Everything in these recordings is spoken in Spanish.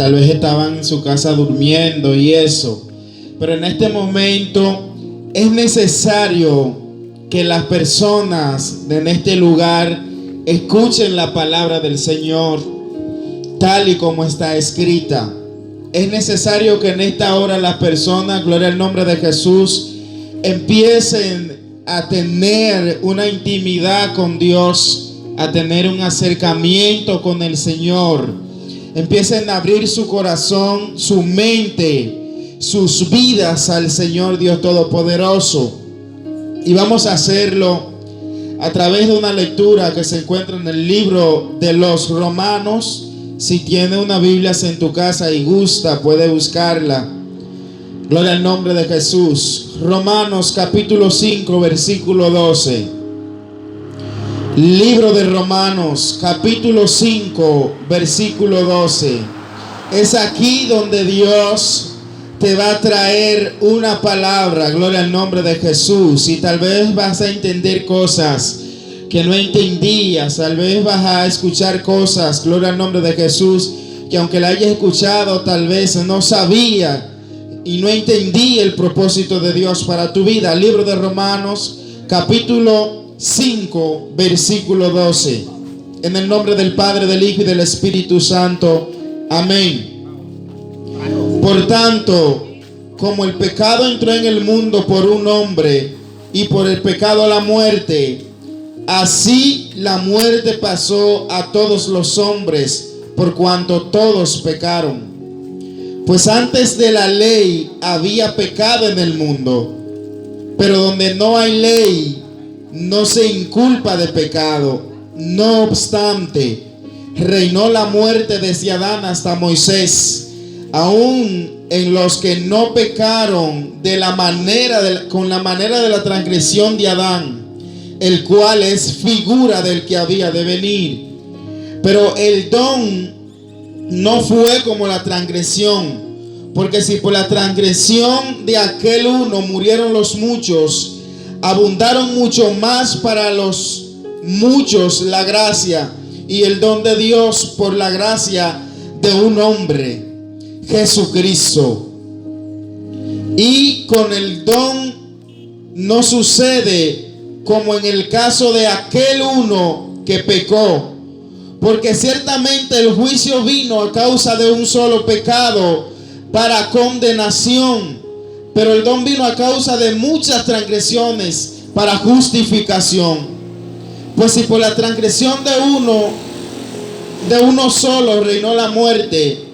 tal vez estaban en su casa durmiendo y eso. Pero en este momento es necesario que las personas en este lugar escuchen la palabra del Señor tal y como está escrita. Es necesario que en esta hora las personas, gloria al nombre de Jesús, empiecen a tener una intimidad con Dios, a tener un acercamiento con el Señor. Empiecen a abrir su corazón, su mente, sus vidas al Señor Dios Todopoderoso. Y vamos a hacerlo a través de una lectura que se encuentra en el libro de los Romanos. Si tiene una Biblia en tu casa y gusta, puede buscarla. Gloria al nombre de Jesús. Romanos capítulo 5, versículo 12. Libro de Romanos capítulo 5, versículo 12. Es aquí donde Dios te va a traer una palabra, gloria al nombre de Jesús. Y tal vez vas a entender cosas que no entendías, tal vez vas a escuchar cosas, gloria al nombre de Jesús, que aunque la hayas escuchado, tal vez no sabía y no entendí el propósito de Dios para tu vida. Libro de Romanos capítulo 5, versículo 12. En el nombre del Padre, del Hijo y del Espíritu Santo. Amén. Por tanto, como el pecado entró en el mundo por un hombre, y por el pecado la muerte, así la muerte pasó a todos los hombres, por cuanto todos pecaron. Pues antes de la ley había pecado en el mundo, pero donde no hay ley, no se inculpa de pecado. No obstante, reinó la muerte desde Adán hasta Moisés, aún en los que no pecaron con la manera de la transgresión de Adán, el cual es figura del que había de venir. Pero el don no fue como la transgresión, porque si por la transgresión de aquel uno murieron los muchos, abundaron mucho más para los muchos la gracia y el don de Dios por la gracia de un hombre, Jesucristo. Y con el don no sucede como en el caso de aquel uno que pecó, porque ciertamente el juicio vino a causa de un solo pecado para condenación, pero el don vino a causa de muchas transgresiones para justificación. Pues si por la transgresión de uno solo reinó la muerte,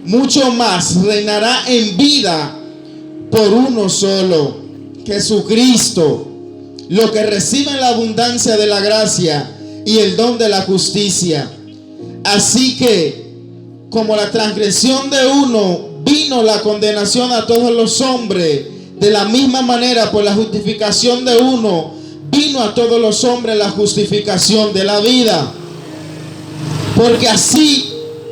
mucho más reinará en vida por uno solo, Jesucristo, lo que reciben la abundancia de la gracia y el don de la justicia. Así que, como la transgresión de uno vino la condenación a todos los hombres, de la misma manera por la justificación de uno vino a todos los hombres la justificación de la vida. Porque así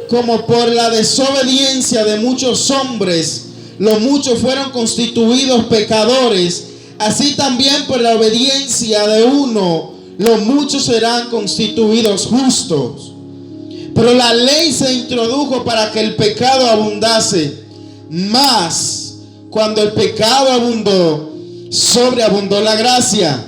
como por la desobediencia de muchos hombres los muchos fueron constituidos pecadores, así también por la obediencia de uno los muchos serán constituidos justos. Pero la ley se introdujo para que el pecado abundase, mas cuando el pecado abundó, sobreabundó la gracia,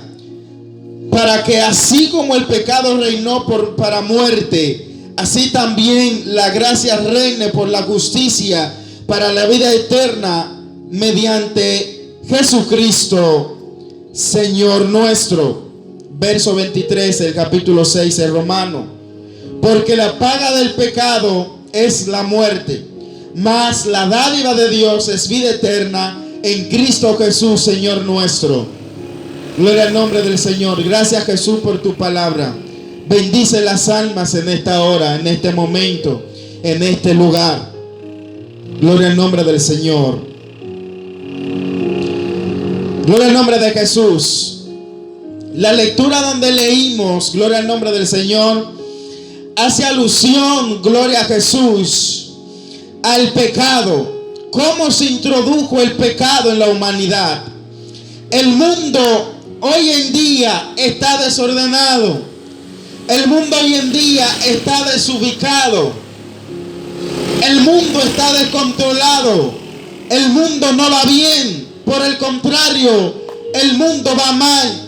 para que así como el pecado reinó para muerte, así también la gracia reine por la justicia para la vida eterna mediante Jesucristo, Señor nuestro. Verso 23 del capítulo 6 de Romano. Porque la paga del pecado es la muerte, mas la dádiva de Dios es vida eterna en Cristo Jesús, Señor nuestro. Gloria al nombre del Señor. Gracias, Jesús, por tu palabra. Bendice las almas en esta hora, en este momento, en este lugar. Gloria al nombre del Señor. Gloria al nombre de Jesús. La lectura donde leímos, gloria al nombre del Señor, hace alusión, gloria a Jesús, al pecado. ¿Cómo se introdujo el pecado en la humanidad? El mundo hoy en día está desordenado. El mundo hoy en día está desubicado. El mundo está descontrolado. El mundo no va bien. Por el contrario, el mundo va mal.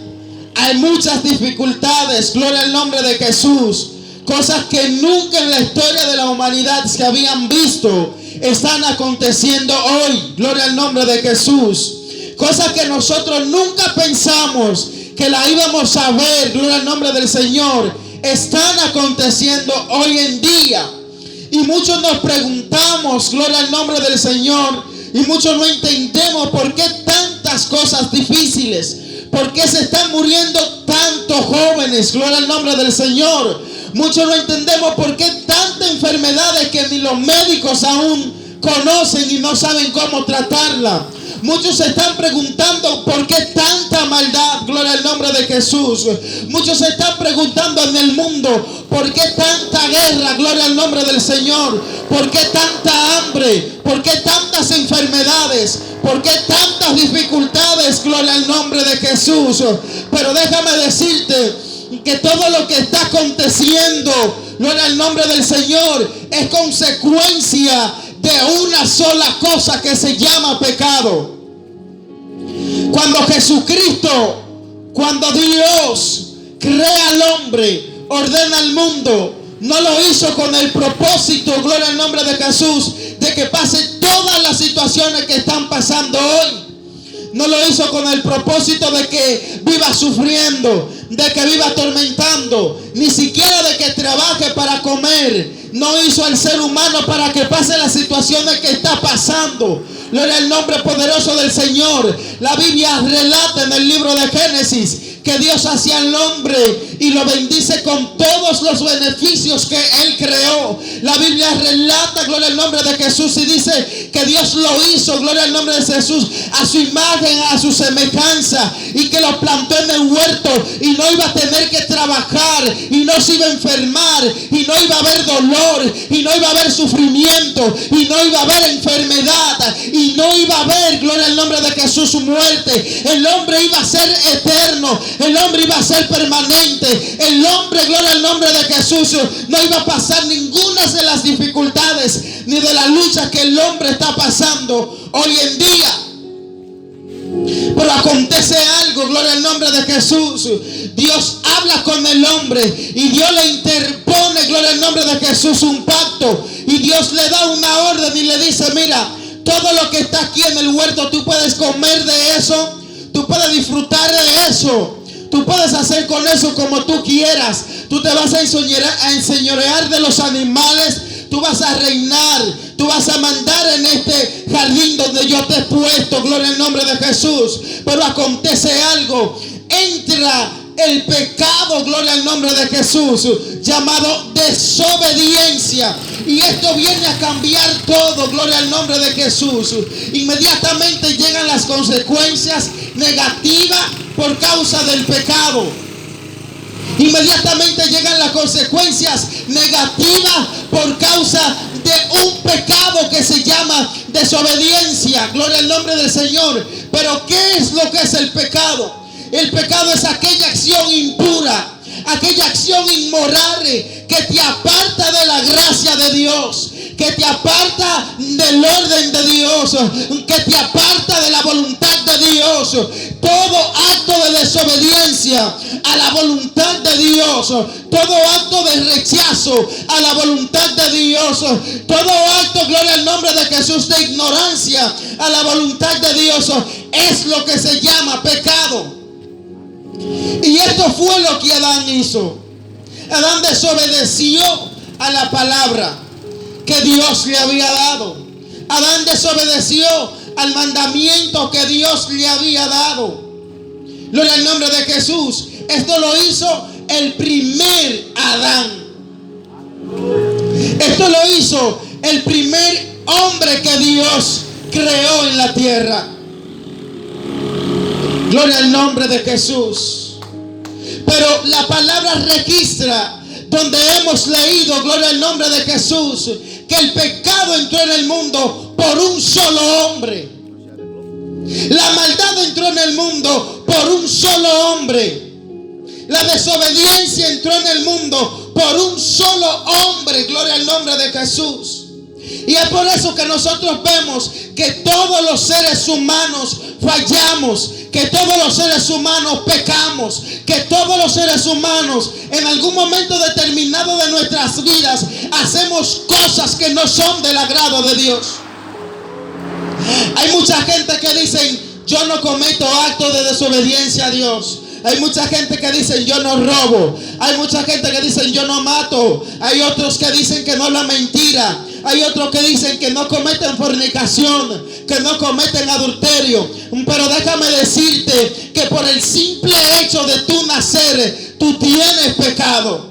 Hay muchas dificultades. Gloria al nombre de Jesús. Cosas que nunca en la historia de la humanidad se habían visto están aconteciendo hoy. Gloria al nombre de Jesús. Cosas que nosotros nunca pensamos que la íbamos a ver. Gloria al nombre del Señor. Están aconteciendo hoy en día. Y muchos nos preguntamos, gloria al nombre del Señor, y muchos no entendemos por qué tantas cosas difíciles. ¿Por qué se están muriendo tantos jóvenes? Gloria al nombre del Señor. Muchos no entendemos por qué tantas enfermedades que ni los médicos aún conocen y no saben cómo tratarla. Muchos se están preguntando por qué tanta maldad. Gloria al nombre de Jesús. Muchos se están preguntando en el mundo por qué tanta guerra. Gloria al nombre del Señor. Por qué tanta hambre. Por qué tantas enfermedades. ¿Por qué tantas dificultades? Gloria al nombre de Jesús. Pero déjame decirte que todo lo que está aconteciendo, gloria al nombre del Señor, es consecuencia de una sola cosa que se llama pecado. Cuando Jesucristo, cuando Dios crea al hombre, ordena al mundo, no lo hizo con el propósito, gloria al nombre de Jesús, de que pase todas las situaciones que están pasando hoy. No lo hizo con el propósito de que viva sufriendo, de que viva atormentando, ni siquiera de que trabaje para comer. No hizo al ser humano para que pase las situaciones que está pasando. Gloria al nombre poderoso del Señor. La Biblia relata en el libro de Génesis que Dios hacía al hombre y lo bendice con todos los beneficios que Él creó. La Biblia relata, gloria al nombre de Jesús, y dice que Dios lo hizo, gloria al nombre de Jesús, a su imagen, a su semejanza, y que lo plantó en el huerto y no iba a tener que trabajar, y no se iba a enfermar, y no iba a haber dolor, y no iba a haber sufrimiento, y no iba a haber enfermedad, y no iba a haber, gloria al nombre de Jesús, su muerte. El hombre iba a ser eterno, el hombre iba a ser permanente, el hombre, gloria al nombre de Jesús, no iba a pasar ninguna de las dificultades ni de las luchas que el hombre está pasando hoy en día. Pero acontece algo, gloria al nombre de Jesús. Dios habla con el hombre y Dios le interpone, gloria al nombre de Jesús, un pacto, y Dios le da una orden y le dice: mira, todo lo que está aquí en el huerto, tú puedes comer de eso, tú puedes disfrutar de eso, tú puedes hacer con eso como tú quieras. Tú te vas a enseñorear de los animales, tú vas a reinar, tú vas a mandar en este jardín donde yo te he puesto, gloria al nombre de Jesús. Pero acontece algo, entra el pecado, gloria al nombre de Jesús, llamado desobediencia. Y esto viene a cambiar todo, gloria al nombre de Jesús. Inmediatamente llegan las consecuencias negativas por causa del pecado. Inmediatamente llegan las consecuencias negativas por causa de un pecado que se llama desobediencia. Gloria al nombre del Señor. Pero ¿qué es lo que es el pecado? El pecado es aquella acción impura, aquella acción inmoral que te aparta de la gracia de Dios, que te aparta del orden de Dios, que te aparta de la voluntad de Dios. Todo acto de desobediencia a la voluntad de Dios, todo acto de rechazo a la voluntad de Dios, todo acto, gloria al nombre de Jesús, de ignorancia a la voluntad de Dios, es lo que se llama pecado. Y esto fue lo que Adán hizo. Adán desobedeció a la palabra que Dios le había dado. Adán desobedeció al mandamiento que Dios le había dado. Gloria al nombre de Jesús. Esto lo hizo el primer Adán. Esto lo hizo el primer hombre que Dios creó en la tierra. Gloria al nombre de Jesús. Pero la palabra registra, donde hemos leído, gloria al nombre de Jesús, que el pecado entró en el mundo por un solo hombre. La maldad entró en el mundo por un solo hombre. La desobediencia entró en el mundo por un solo hombre. Gloria al nombre de Jesús. Y es por eso que nosotros vemos que todos los seres humanos fallamos, que todos los seres humanos pecamos, que todos los seres humanos en algún momento determinado de nuestras vidas hacemos cosas que no son del agrado de Dios. Hay mucha gente que dicen: yo no cometo actos de desobediencia a Dios. Hay mucha gente que dicen: yo no robo. Hay mucha gente que dicen: yo no mato. Hay otros que dicen que no hablan mentira. Hay otros que dicen que no cometen fornicación, que no cometen adulterio. Pero déjame decirte que por el simple hecho de tú nacer, tú tienes pecado.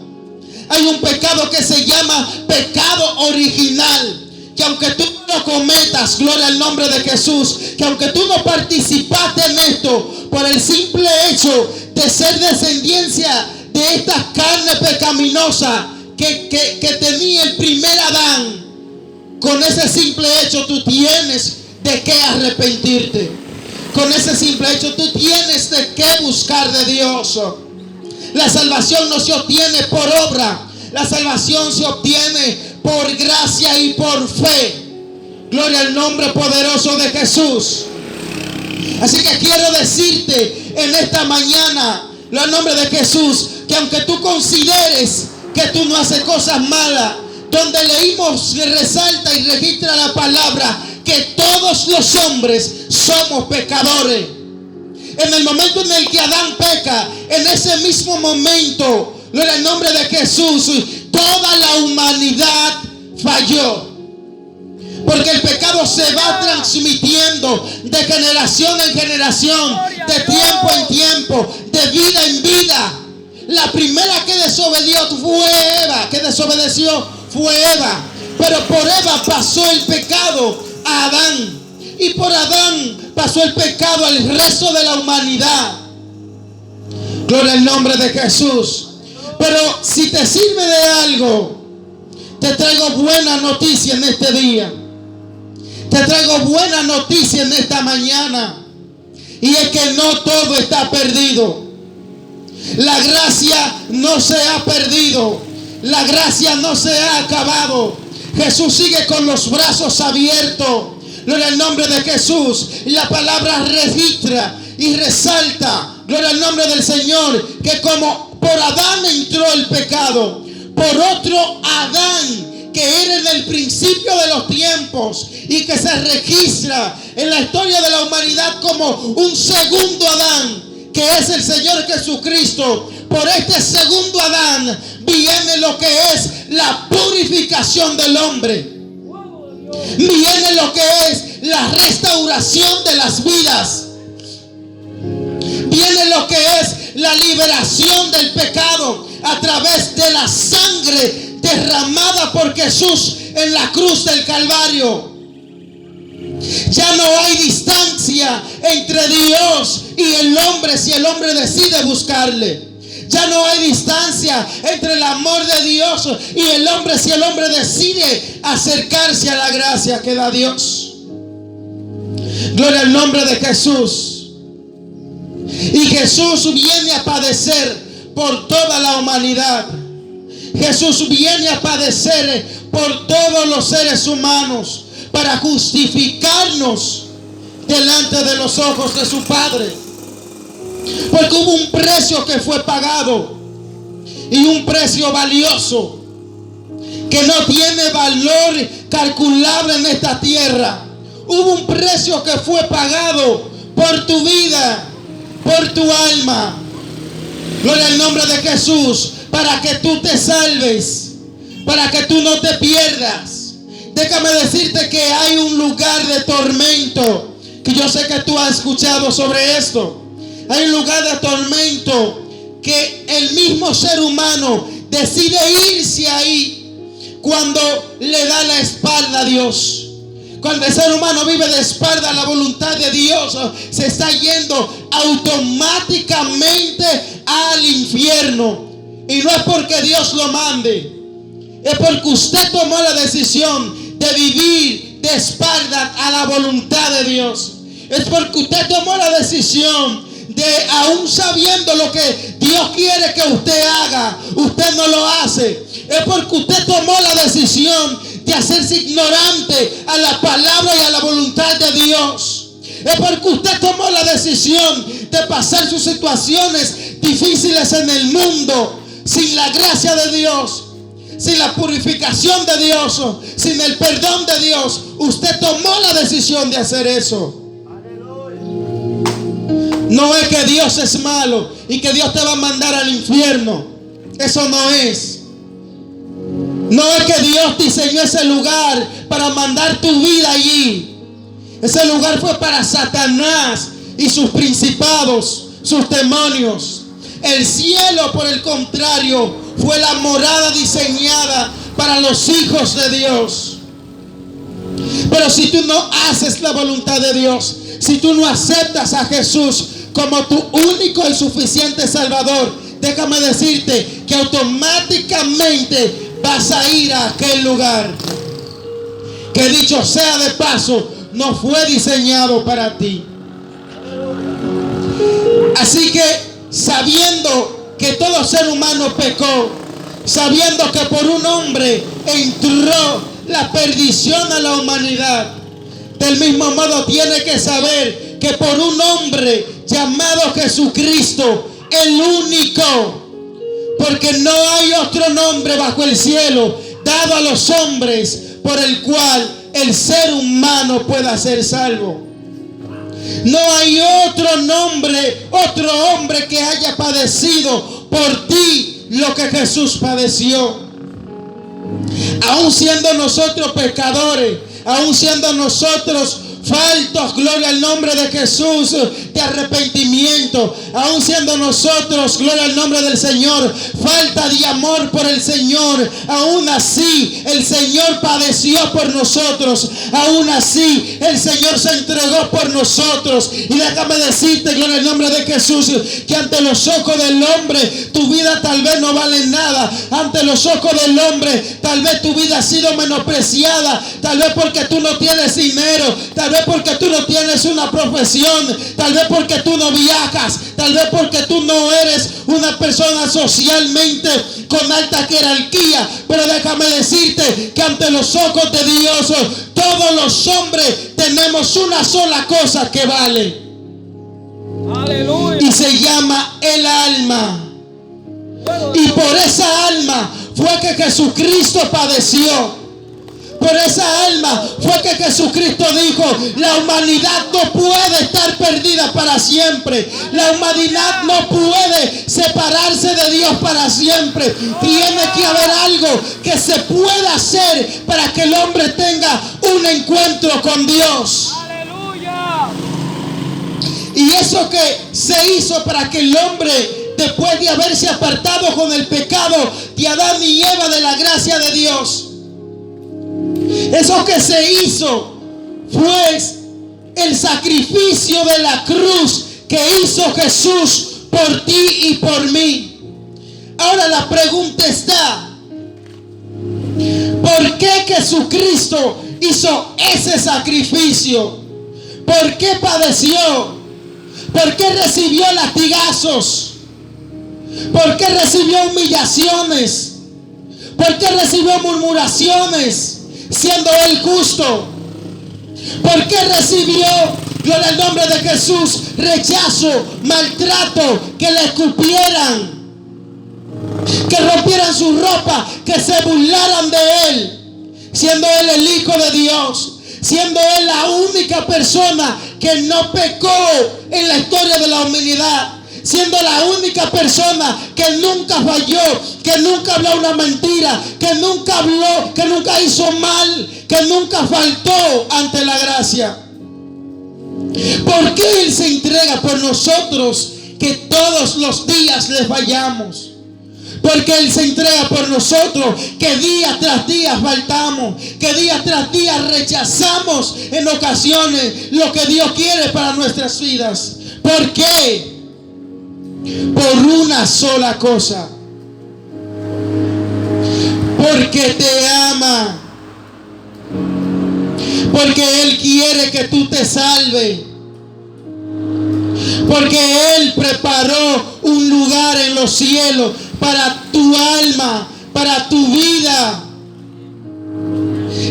Hay un pecado que se llama pecado original, que aunque tú no cometas, gloria al nombre de Jesús, que aunque tú no participaste en esto, por el simple hecho de ser descendencia de esta carne pecaminosa que tenía el primer Adán, con ese simple hecho tú tienes de qué arrepentirte. Con ese simple hecho tú tienes de qué buscar de Dios. La salvación no se obtiene por obra, la salvación se obtiene por gracia y por fe. Gloria al nombre poderoso de Jesús. Así que quiero decirte en esta mañana, en el nombre de Jesús, que aunque tú consideres que tú no haces cosas malas, donde leímos y resalta y registra la palabra que todos los hombres somos pecadores. En el momento en el que Adán peca, en ese mismo momento, en el nombre de Jesús, toda la humanidad falló. Porque el pecado se va transmitiendo de generación en generación, de tiempo en tiempo, de vida en vida. La primera que desobedeció fue Eva. ¿Qué desobedeció? Fue Eva. Pero por Eva pasó el pecado a Adán. Y por Adán pasó el pecado al resto de la humanidad. Gloria al nombre de Jesús. Pero si te sirve de algo, te traigo buena noticia en este día. Te traigo buena noticia en esta mañana. Y es que no todo está perdido. La gracia no se ha perdido. La gracia no se ha acabado. Jesús sigue con los brazos abiertos. Gloria al nombre de Jesús. Y la palabra registra y resalta, gloria al nombre del Señor, que como por Adán entró el pecado, por otro Adán que era en el principio de los tiempos y que se registra en la historia de la humanidad como un segundo Adán, que es el Señor Jesucristo. Por este segundo Adán viene lo que es la purificación del hombre. Viene lo que es la restauración de las vidas. Viene lo que es la liberación del pecado a través de la sangre derramada por Jesús en la cruz del Calvario. Ya no hay distancia entre Dios y el hombre si el hombre decide buscarle. Ya no hay distancia entre el amor de Dios y el hombre si el hombre decide acercarse a la gracia que da Dios. Gloria al nombre de Jesús. Y Jesús viene a padecer por toda la humanidad. Jesús viene a padecer por todos los seres humanos para justificarnos delante de los ojos de su Padre. Porque hubo un precio que fue pagado, y un precio valioso que no tiene valor calculable en esta tierra. Hubo un precio que fue pagado por tu vida, por tu alma. Gloria al nombre de Jesús, para que tú te salves, para que tú no te pierdas. Déjame decirte que hay un lugar de tormento, que yo sé que tú has escuchado sobre esto. Hay un lugar de tormento que el mismo ser humano decide irse ahí cuando le da la espalda a Dios. Cuando el ser humano vive de espalda a la voluntad de Dios, se está yendo automáticamente al infierno. Y no es porque Dios lo mande, es porque usted tomó la decisión de vivir de espalda a la voluntad de Dios. Es porque usted tomó la decisión de, aún sabiendo lo que Dios quiere que usted haga, usted no lo hace. Es porque usted tomó la decisión de hacerse ignorante a la palabra y a la voluntad de Dios. Es porque usted tomó la decisión de pasar sus situaciones difíciles en el mundo sin la gracia de Dios, sin la purificación de Dios, sin el perdón de Dios. Usted tomó la decisión de hacer eso. No es que Dios es malo y que Dios te va a mandar al infierno. Eso no es. No es que Dios diseñó ese lugar para mandar tu vida allí. Ese lugar fue para Satanás y sus principados, sus demonios. El cielo, por el contrario, fue la morada diseñada para los hijos de Dios. Pero si tú no haces la voluntad de Dios, si tú no aceptas a Jesús como tu único y suficiente Salvador, déjame decirte que automáticamente vas a ir a aquel lugar que, dicho sea de paso, no fue diseñado para ti. Así que, sabiendo que todo ser humano pecó, sabiendo que por un hombre entró la perdición a la humanidad, del mismo modo tiene que saber que por un hombre llamado Jesucristo, el único, porque no hay otro nombre bajo el cielo dado a los hombres por el cual el ser humano pueda ser salvo. No hay otro nombre, otro hombre que haya padecido por ti lo que Jesús padeció. Aún siendo nosotros pecadores, aún siendo nosotros faltos, gloria al nombre de Jesús, de arrepentimiento, aún siendo nosotros, gloria al nombre del Señor, falta de amor por el Señor, aún así el Señor padeció por nosotros, aún así el Señor se entregó por nosotros. Y déjame decirte, gloria al nombre de Jesús, que ante los ojos del hombre tu vida tal vez no vale nada. Ante los ojos del hombre tal vez tu vida ha sido menospreciada, tal vez porque tú no tienes dinero, tal vez porque tú no tienes una profesión, tal vez porque tú no viajas, tal vez porque tú no eres una persona socialmente con alta jerarquía. Pero déjame decirte que ante los ojos de Dios todos los hombres tenemos una sola cosa que vale. Aleluya. Y se llama el alma. Y por esa alma fue que Jesucristo padeció. Por esa alma fue que Jesucristo dijo: la humanidad no puede estar perdida para siempre. La humanidad no puede separarse de Dios para siempre. Tiene que haber algo que se pueda hacer para que el hombre tenga un encuentro con Dios. ¡Aleluya! Y eso que se hizo para que el hombre, después de haberse apartado con el pecado de Adán y Eva de la gracia de Dios, eso que se hizo fue el sacrificio de la cruz que hizo Jesús por ti y por mí. Ahora la pregunta está: ¿por qué Jesucristo hizo ese sacrificio? ¿Por qué padeció? ¿Por qué recibió latigazos? ¿Por qué recibió humillaciones? ¿Por qué recibió murmuraciones, siendo él justo? ¿Por qué recibió, gloria al nombre de Jesús, rechazo, maltrato, que le escupieran, que rompieran su ropa, que se burlaran de él, siendo él el Hijo de Dios, siendo él la única persona que no pecó en la historia de la humanidad, siendo la única persona que nunca falló, que nunca habló una mentira, que nunca habló, que nunca hizo mal, que nunca faltó ante la gracia? ¿Por qué Él se entrega por nosotros que todos los días le fallamos? Porque Él se entrega por nosotros que día tras día faltamos, que día tras día rechazamos en ocasiones lo que Dios quiere para nuestras vidas. ¿Por qué? Por una sola cosa: porque te ama, porque Él quiere que tú te salves, porque Él preparó un lugar en los cielos para tu alma, para tu vida.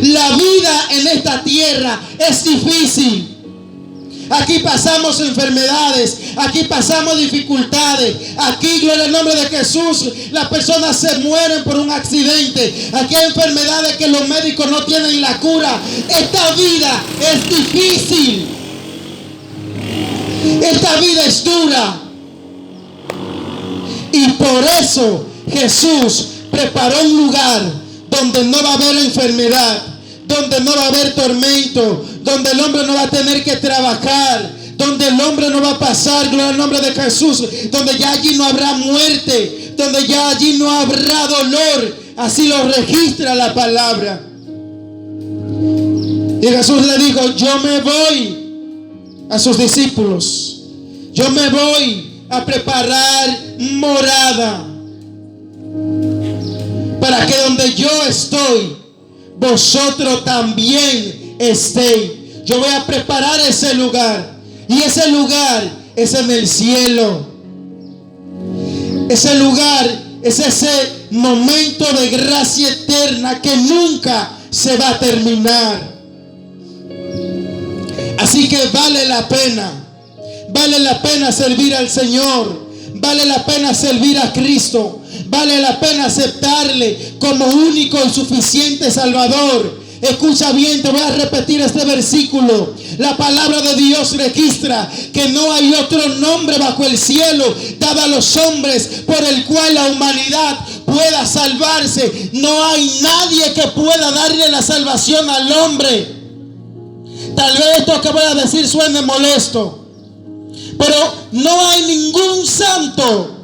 La vida en esta tierra es difícil. Aquí pasamos enfermedades, aquí pasamos dificultades, aquí, gloria al nombre de Jesús, las personas se mueren por un accidente, aquí hay enfermedades que los médicos no tienen la cura. Esta vida es difícil, esta vida es dura, y por eso Jesús preparó un lugar donde no va a haber enfermedad, donde no va a haber tormento, donde el hombre no va a tener que trabajar, donde el hombre no va a pasar, gloria al nombre de Jesús, donde ya allí no habrá muerte, donde ya allí no habrá dolor. Así lo registra la palabra. Y Jesús le dijo: yo me voy a sus discípulos, yo me voy a preparar morada, para que donde yo estoy, vosotros también estéis. Yo voy a preparar ese lugar, y ese lugar es en el cielo. Ese lugar es ese momento de gracia eterna que nunca se va a terminar. Así que vale la pena servir al Señor, vale la pena servir a Cristo, vale la pena aceptarle como único y suficiente Salvador. Escucha bien, te voy a repetir este versículo. La palabra de Dios registra que no hay otro nombre bajo el cielo dado a los hombres por el cual la humanidad pueda salvarse. No hay nadie que pueda darle la salvación al hombre. Tal vez esto que voy a decir suene molesto, pero no hay ningún santo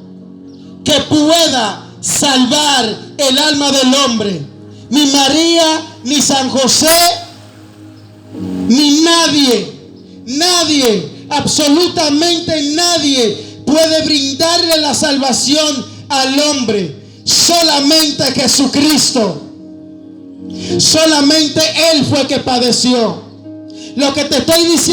que pueda salvar el alma del hombre. Ni María, ni San José, ni nadie, absolutamente nadie puede brindarle la salvación al hombre. Solamente Jesucristo. Solamente Él fue que padeció. Lo que te estoy diciendo